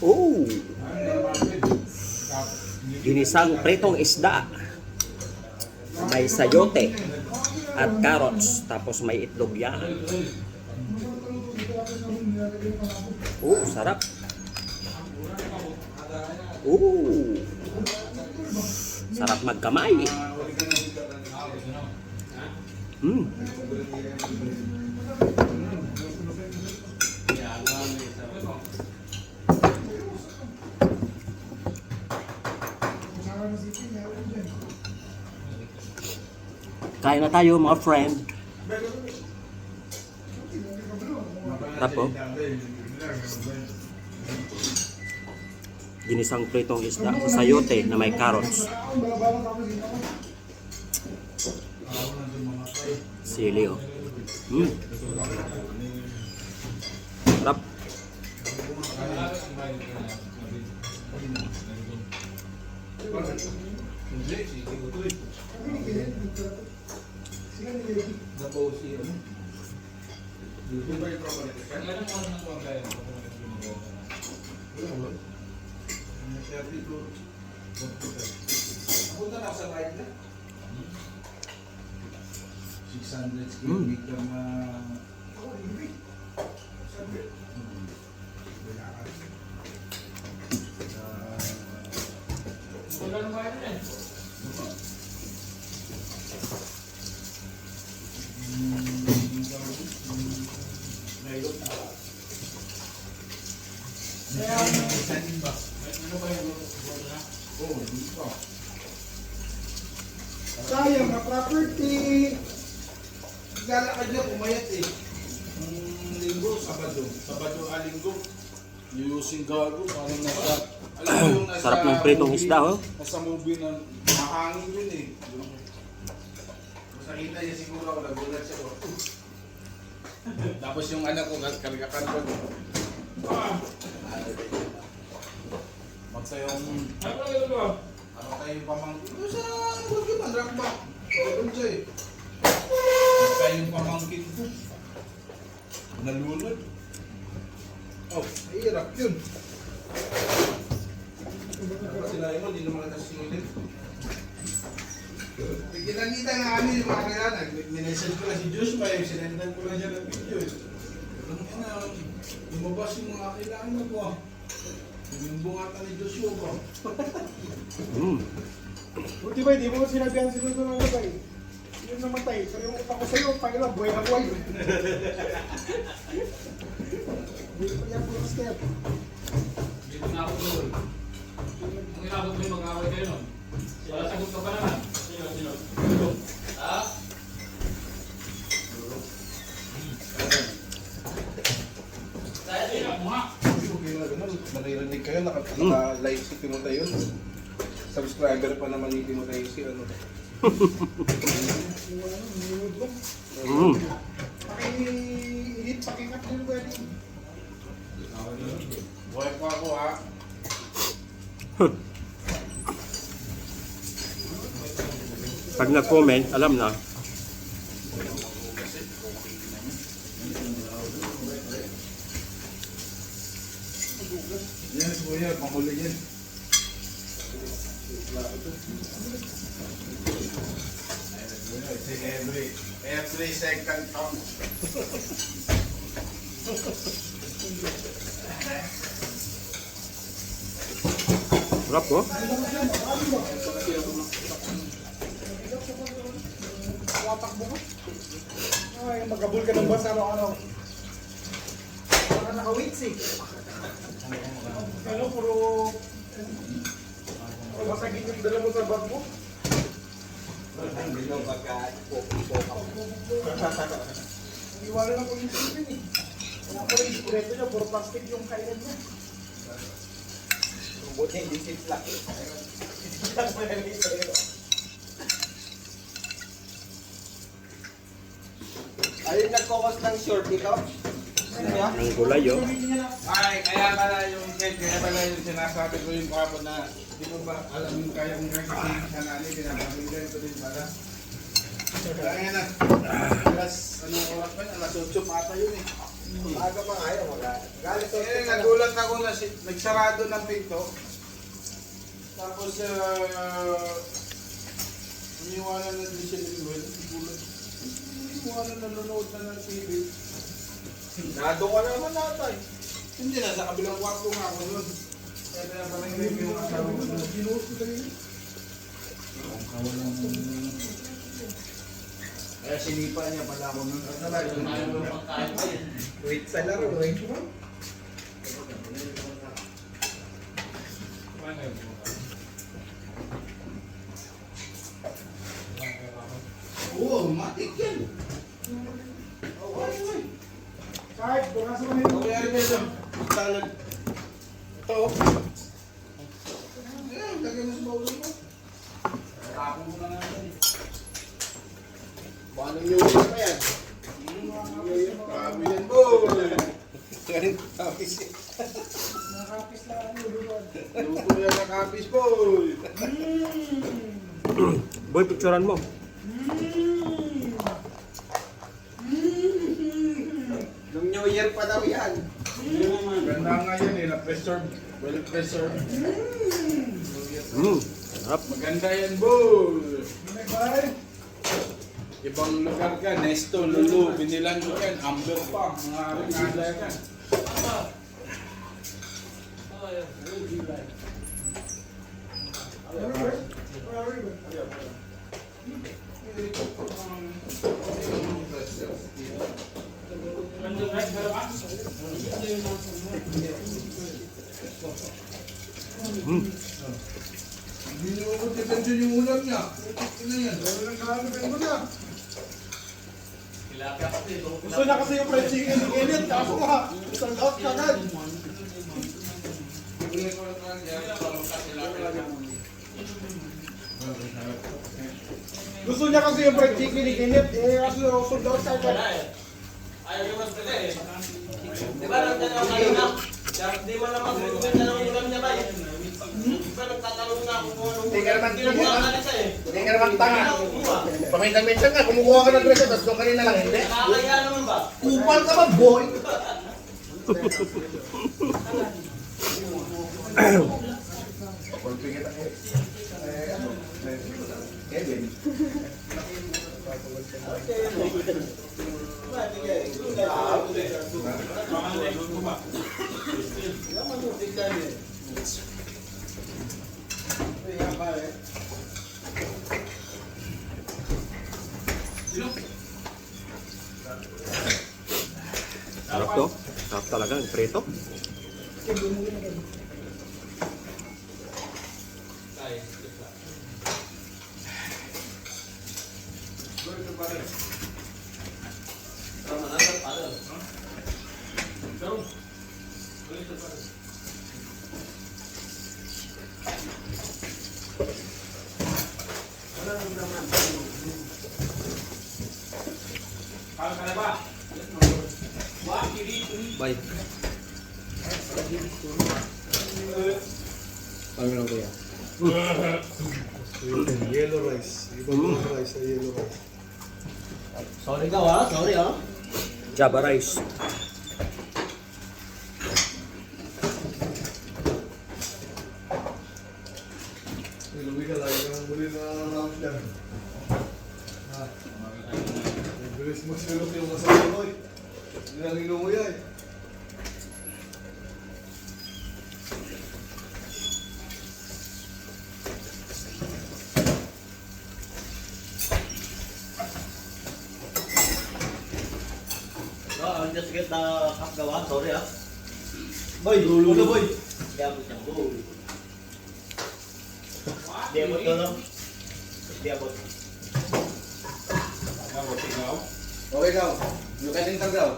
Oh! Ginisang pritong isda. May sayote at carrots. Tapos may itlog yan. Oh, sarap. Oh! Sarap magkamay. Mm. Kain na tayo mga friend. Tapo. Ginisang pritong isda sa sayote na may carrots. Sili oh. Sarap. Punta na ako sa ride na. 600 square meter na... Sayang na property. Galakad niya pumayat eh. Linggo, Sabado, Linggo. Yuyusing gago, parang nasa... Alam mo yung nasa... Sarap ng pritong isda oh. Nasa movie na mahangin yun eh. Nakita niya siguro ako, nagulat siya ko. Tapos yung anak ko, kargakan ko. Magsayong... Ano tayo pamangkin? Ito sa Burgi man, Rakba. Doon siya eh. Magsayong pamangkin ko. Nalunod. Oh, mahirap yun. Dapat sila mo, di naman natas sinulid. Kita-kita nga kami yung mga kailangan. Minessage ko na si Joshua, yung sinendan ko na siya ng video. Lumabas yung mga kailangan ko. Yung bungatan ni Joshua ko. Buti ba, di mo sinabihan si Luto ng labay. Yun namatay. Pero yung utak ko sa'yo, Panginoon, buhay na buhay. Hindi pa yan po step. Dito na ako doon. Ang inabot mo yung mag-away kayo nun. Wala sagot ka pa naman. Sino? Ha? Dahil sino mo nga? Maririnig kayo, naka-live si Timotay yun. Subscriber pa naman ni Timotay si ano. Paki-hit, pakikat din ba yun? Buhay pa ako ha. Pag nag-comment, alam na. Yan, kuya, mahuli yan. Every second counts. Sarap oh. Watak mo ko. Ay, magkabul ka ng bus, ano. Baka naka-weights eh. Ano, puro masagin yung dala mo sa bag mo. Iwala na po yung sipin eh. Wala pa rin yung sikreto niya, puro plastic yung kainan niya. Buti hindi siplak. Ayun nagkokos ng short dito? Ang gulay oh. Ay, kaya pala yung sinasabi ko yung kahapon na di mo ba alam yung kaya kong recipes sa nani, pinapamigay ko din pala. Kaya na, plus Anong oras ba yun? Alas 8 mata yun eh. Maaga pa nga yun, galit ko. Eh, nagulat ako na nagsarado ng pinto. Tapos, umiwanan na din si Lingwell. Nagulat. Umiwanan nanonood na ng TV. Nado ka naman natay. Hindi na, sa kabilang kwarto nga ako nun. Kaya na parang review yung asawa ko nun. Kaya sinipa niya pala ako nun. Tayo mo pagkain ba yun? Wait sa laro eh. Kumain kayo. Oo, matik yan. Kahit, bukas mo na Ang nangyari nito, talad. Ito. Ayan, lagyan mo sa bawal mo. Tapo mo na nga yan. Paano nyo ulit pa yan? Grabe yan, boy. Galing tapis eh. nakapis na ano, luwan. Luto yan ang kapis, boy. Boy, picturean mo. Nung New Year pa daw yan. Ganda nga yan eh, na-preserve. Well-preserved. Sarap. Maganda yan, boy. Bye. Ibang lugar ka, Nesto, Lulu, binilan ko yan, Amber pa, mga rekada yan. Hindi nyo ako depension yung ulam niya. Ito yan. Mo na. Tilapia kasi. Gusto niya kasi yung fried chicken ni Kenneth, kaso nga, isang out ka agad. Gusto niya kasi yung fried chicken ni Kenneth, eh kaso sold out ka agad. Ayaw yung mas pala eh. Di ba nagtanong ako kanina? Di mo naman mag-comment na ng ulam niya ba eh? Di ba nagtatanong na ako kung anong Hindi ka naman kinakakalisa eh? Hindi ka naman tanga. Hindi ako kumuha. Paminsan-minsan ka, kumukuha ka ng dress, tapos doon kanina lang, hindi. Nakakaya naman ba? Kupal ka ba, boy? Kevin. Sarap to. Sarap talaga, ang preto. Kain ka na ba? Bye. Panginoon ko yan. Yellow rice. Ibang rice ay yellow rice. Sorry daw ah, sorry ah. Java rice. Iluwi ka lagi ng muli na round dyan. Bilis mo silok yung kasama mo eh. Hindi lang inumuya eh. I'll just get the cup gawa, sorry ah. Boy, ulo boy. Diabot niya, boy. Diabot ko no? Diabot. Okay daw. You can enter daw.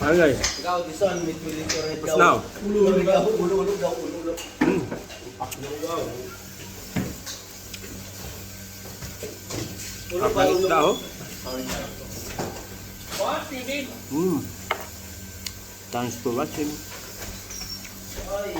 Ano guys? Ikaw, this one, with willing to red Tapos now. Ulo daw, ulo daw, ulo. Ulo pa, Kapag ulo. isda oh. What? You did? Thanks for watching. Ay.